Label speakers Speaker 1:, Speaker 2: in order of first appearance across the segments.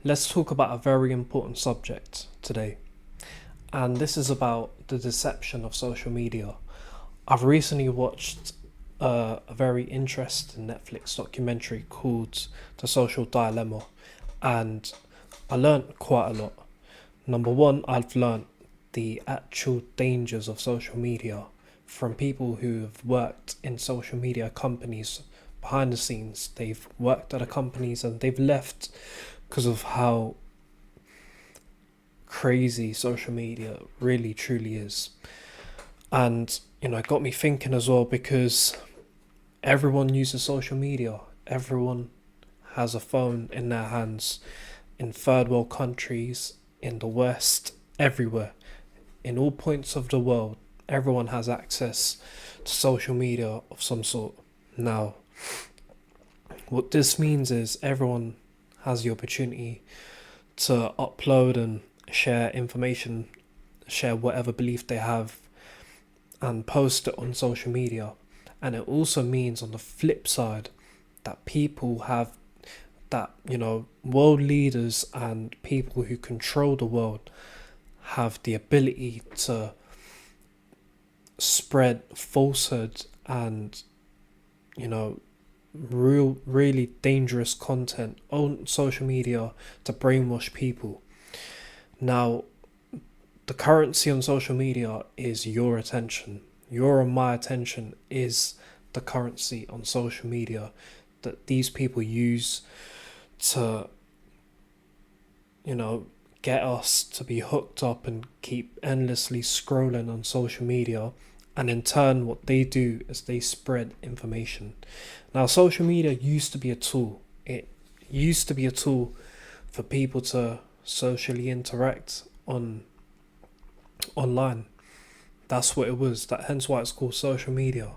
Speaker 1: Let's talk about a very important subject today, and this is about the deception of social media. I've recently watched a very interesting Netflix documentary called The Social Dilemma, and I learned quite a lot. Number one, I've learned the actual dangers of social media from people who have worked in social media companies behind the scenes. They've worked at a companies and they've left because of how crazy social media really truly is. And it got me thinking as well, because everyone uses social media. Everyone has a phone in their hands, in third world countries, in the West, everywhere, in all points of the world. Everyone has access to social media of some sort. Now, what this means is everyone has the opportunity to upload and share information, share whatever belief they have, and post it on social media. And it also means, on the flip side, that people have world leaders and people who control the world have the ability to spread falsehood and really dangerous content on social media to brainwash people. Now, the currency on social media is your attention. Your and my attention is the currency on social media that these people use to, get us to be hooked up and keep endlessly scrolling on social media. And in turn, what they do is they spread information. Now, social media used to be a tool. It used to be a tool for people to socially interact online. That's what it was. Hence why it's called social media.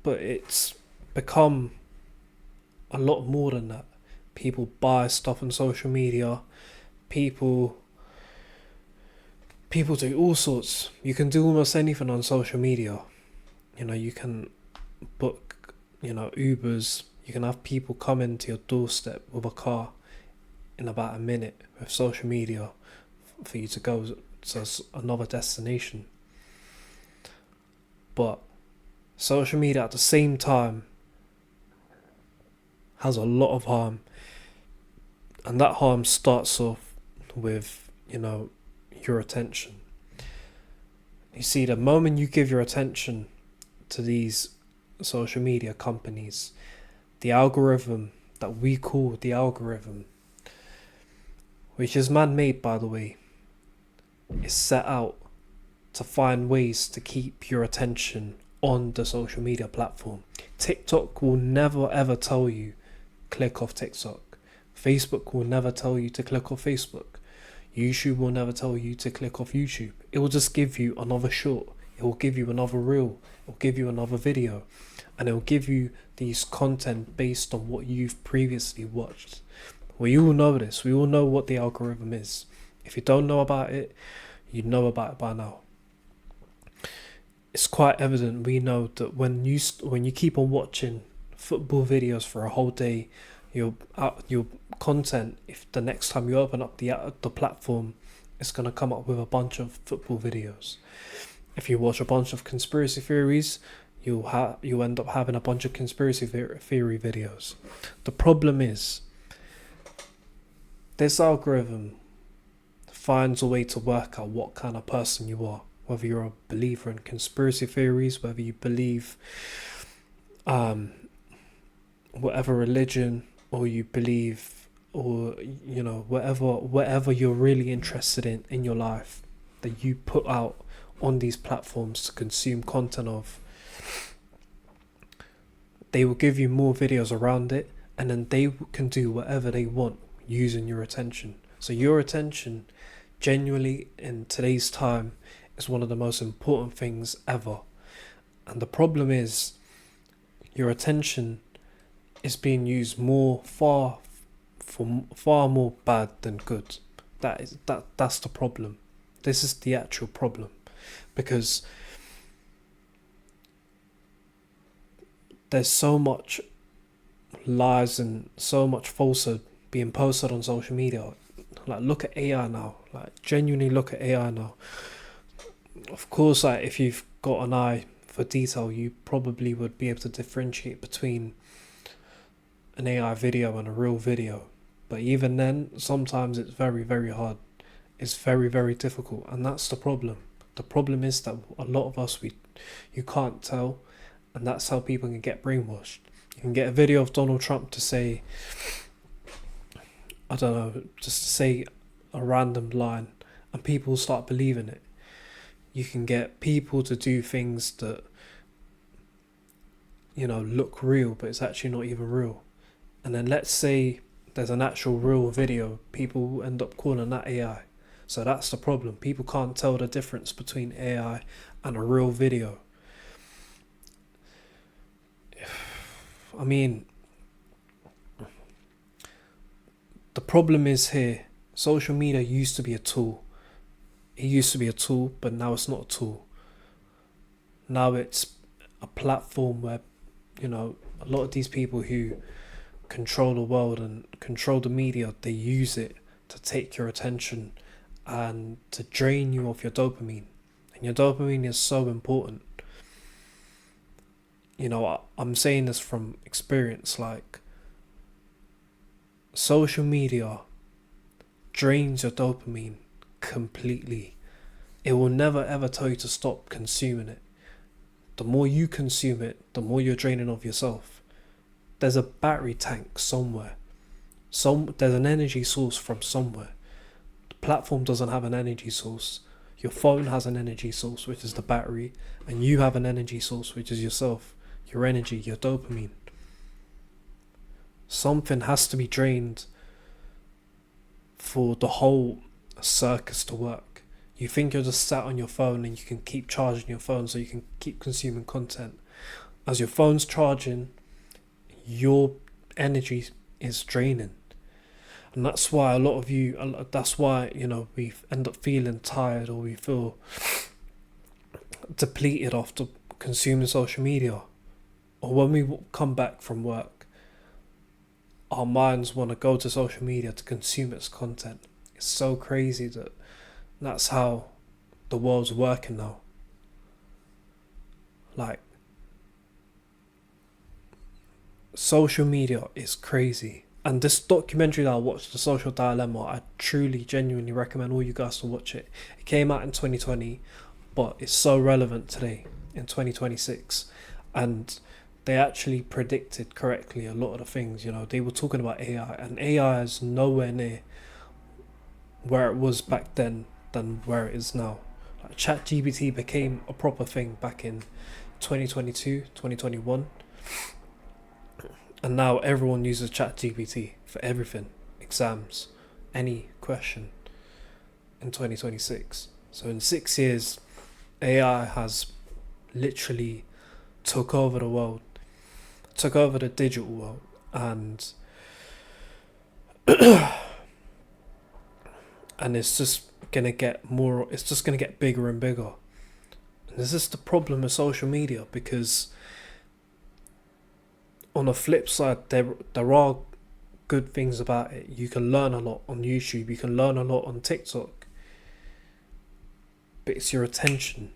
Speaker 1: But it's become a lot more than that. People buy stuff on social media. People do all sorts. You can do almost anything on social media. You can book, Ubers. You can have people come into your doorstep with a car in about a minute with social media for you to go to another destination. But social media at the same time has a lot of harm, and that harm starts off with your attention. You see, the moment you give your attention to these social media companies, the algorithm that we call the algorithm, which is man-made, by the way, is set out to find ways to keep your attention on the social media platform. TikTok will never ever tell you click off TikTok. Facebook will never tell you to click off Facebook. YouTube will never tell you to click off YouTube. It will just give you another short. It will give you another reel. It will give you another video. And it will give you these content based on what you've previously watched. We all know this. We all know what the algorithm is. If you don't know about it, you know about it by now. It's quite evident. We know that when you keep on watching football videos for a whole day, your content, if the next time you open up the platform, it's going to come up with a bunch of football videos. If you watch a bunch of conspiracy theories, you'll end up having a bunch of conspiracy theory videos. The problem is, this algorithm finds a way to work out what kind of person you are, whether you're a believer in conspiracy theories, whether you believe whatever religion, or you believe, or whatever you're really interested in your life, that you put out on these platforms to consume content of. They will give you more videos around it, and then they can do whatever they want using your attention. So your attention, genuinely, in today's time, is one of the most important things ever. And the problem is, your attention is being used far more bad than good. That's the problem. This is the actual problem, because there's so much lies and so much falsehood being posted on social media. Like, look at AI now. Like, genuinely look at AI now. Of course, like, if you've got an eye for detail, you probably would be able to differentiate between an AI video and a real video. But even then, sometimes it's very, very hard. It's very, very difficult, and that's the problem. The problem is that a lot of us, you can't tell, and that's how people can get brainwashed. You can get a video of Donald Trump to say, I don't know, just to say a random line, and people start believing it. You can get people to do things that, look real, but it's actually not even real. And then let's say there's an actual real video, people end up calling that AI. So that's the problem. People can't tell the difference between AI and a real video. I mean, the problem is here, social media used to be a tool. It used to be a tool, but now it's not a tool. Now it's a platform where, a lot of these people who control the world and control the media, they use it to take your attention and to drain you of your dopamine. And your dopamine is so important. I'm saying this from experience, like, social media drains your dopamine completely. It will never ever tell you to stop consuming it. The more you consume it, the more you're draining of yourself. There's a battery tank somewhere. There's an energy source from somewhere. The platform doesn't have an energy source. Your phone has an energy source, which is the battery, and you have an energy source, which is yourself, your energy, your dopamine. Something has to be drained for the whole circus to work. You think you're just sat on your phone and you can keep charging your phone so you can keep consuming content. As your phone's charging, your energy is draining. And that's why we end up feeling tired, or we feel depleted after consuming social media. Or when we come back from work, our minds want to go to social media to consume its content. It's so crazy that that's how the world's working now. Like, social media is crazy. And this documentary that I watched, The Social Dilemma, I truly, genuinely recommend all you guys to watch it. It came out in 2020, but it's so relevant today, in 2026. And they actually predicted correctly a lot of the things. They were talking about AI, and AI is nowhere near where it was back then than where it is now. Like, ChatGPT became a proper thing back in 2022, 2021. And now everyone uses ChatGPT for everything. Exams, any question in 2026. So in 6 years, AI has literally took over the world, took over the digital world, and and it's just gonna get bigger and bigger. And this is the problem with social media, because on the flip side, there are good things about it. You can learn a lot on YouTube, you can learn a lot on TikTok, but it's your attention,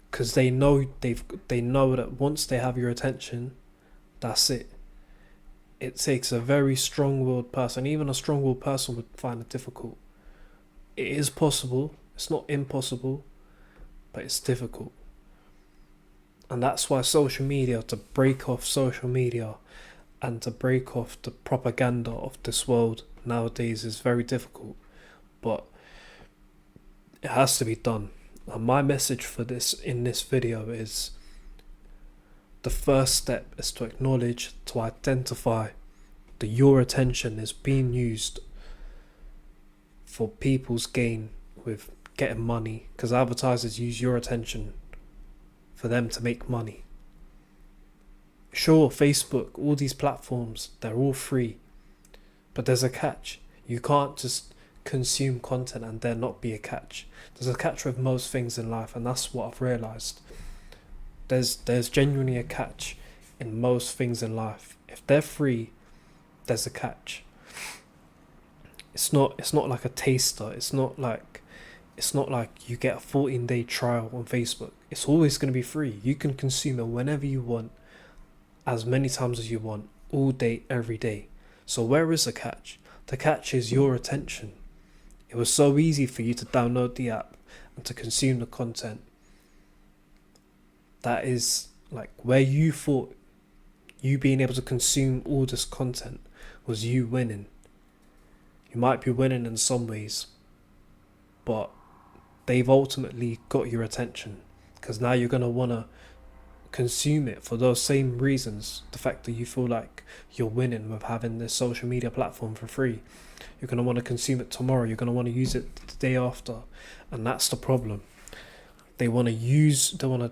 Speaker 1: because they know that once they have your attention, that's it. It takes a very strong-willed person. Even a strong-willed person would find it difficult. It is possible. It's not impossible, but it's difficult. And that's why social media, to break off social media and to break off the propaganda of this world nowadays, is very difficult. But it has to be done. And my message for this in this video is, the first step is to acknowledge, to identify that your attention is being used for people's gain with getting money, because advertisers use your attention for them to make money. Sure, Facebook, all these platforms, they're all free, but there's a catch. You can't just consume content and there not be a catch. There's a catch with most things in life, and that's what I've realised. There's genuinely a catch in most things in life. If they're free, there's a catch. It's not like a taster. It's not like you get a 14-day trial on Facebook. It's always going to be free. You can consume it whenever you want, as many times as you want, all day, every day. So where is the catch? The catch is your attention. It was so easy for you to download the app and to consume the content. That is like where you thought you being able to consume all this content was you winning. You might be winning in some ways, but they've ultimately got your attention, because now you're going to want to consume it for those same reasons. The fact that you feel like you're winning with having this social media platform for free, you're going to want to consume it tomorrow, you're going to want to use it the day after. And that's the problem. They want to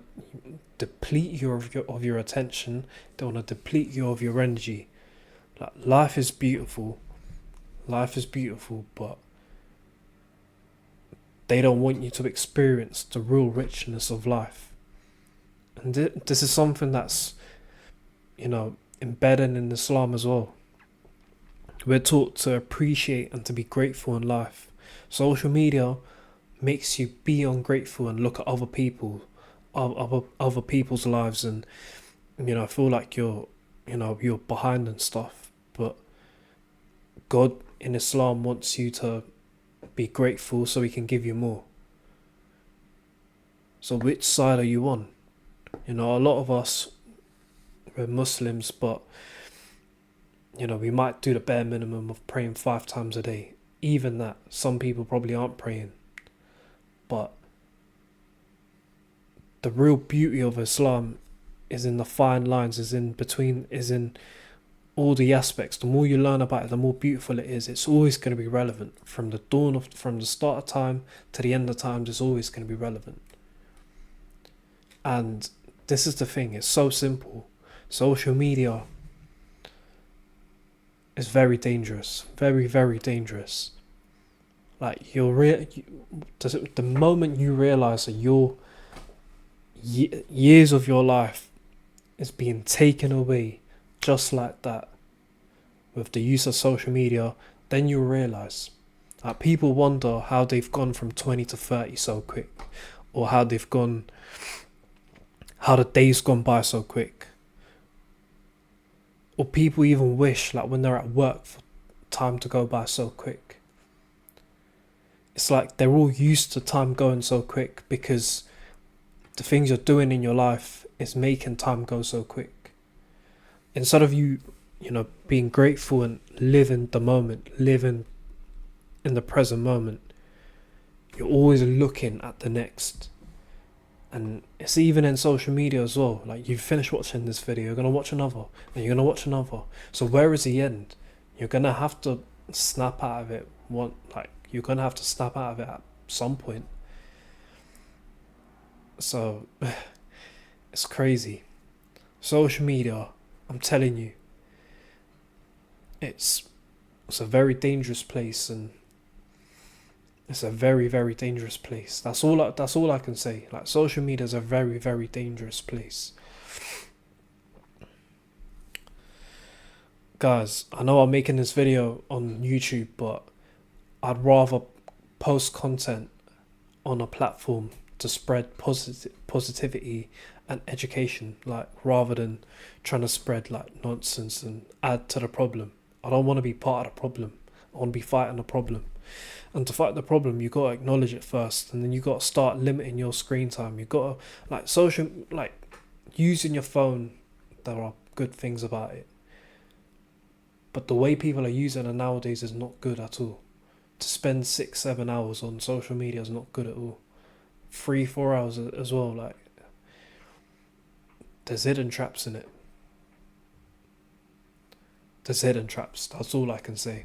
Speaker 1: deplete you of your attention. They want to deplete you of your energy. Like, life is beautiful, but they don't want you to experience the real richness of life. And this is something that's, embedded in Islam as well. We're taught to appreciate and to be grateful in life. Social media makes you be ungrateful and look at other people's lives, and feel like you're behind and stuff. But God in Islam wants you to be grateful so He can give you more. So which side are you on? A lot of us, we're Muslims, but we might do the bare minimum of praying 5 times a day. Even that, some people probably aren't praying. But the real beauty of Islam is in the fine lines, is in all the aspects. The more you learn about it, the more beautiful it is. It's always going to be relevant. From the start of time to the end of times, it's always going to be relevant. And this is the thing, it's so simple. Social media is very dangerous. Very, very dangerous. Like, the moment you realise that your years of your life is being taken away just like that with the use of social media, then you realise that people wonder how they've gone from 20 to 30 so quick, or how the days gone by so quick. Or people even wish, like when they're at work, for time to go by so quick. It's like they're all used to time going so quick because the things you're doing in your life is making time go so quick. Instead of you being grateful and living the moment, living in the present moment, you're always looking at the next. And it's even in social media as well. Like, you finish watching this video, you're going to watch another, and you're going to watch another. So where is the end? You're going to have to snap out of it. You're going to have to snap out of it at some point. So, it's crazy. Social media, I'm telling you, it's a very dangerous place, and it's a very, very dangerous place. That's all I can say. Like, social media is a very, very dangerous place. Guys, I know I'm making this video on YouTube, but I'd rather post content on a platform to spread positivity and education, rather than trying to spread nonsense and add to the problem. I don't want to be part of the problem. I want to be fighting the problem. And to fight the problem, you got to acknowledge it first, and then you got to start limiting your screen time. You got to using your phone. There are good things about it, but the way people are using it nowadays is not good at all. To spend 6-7 hours on social media is not good at all. 3-4 hours as well. There's hidden traps in it. There's hidden traps. That's all I can say.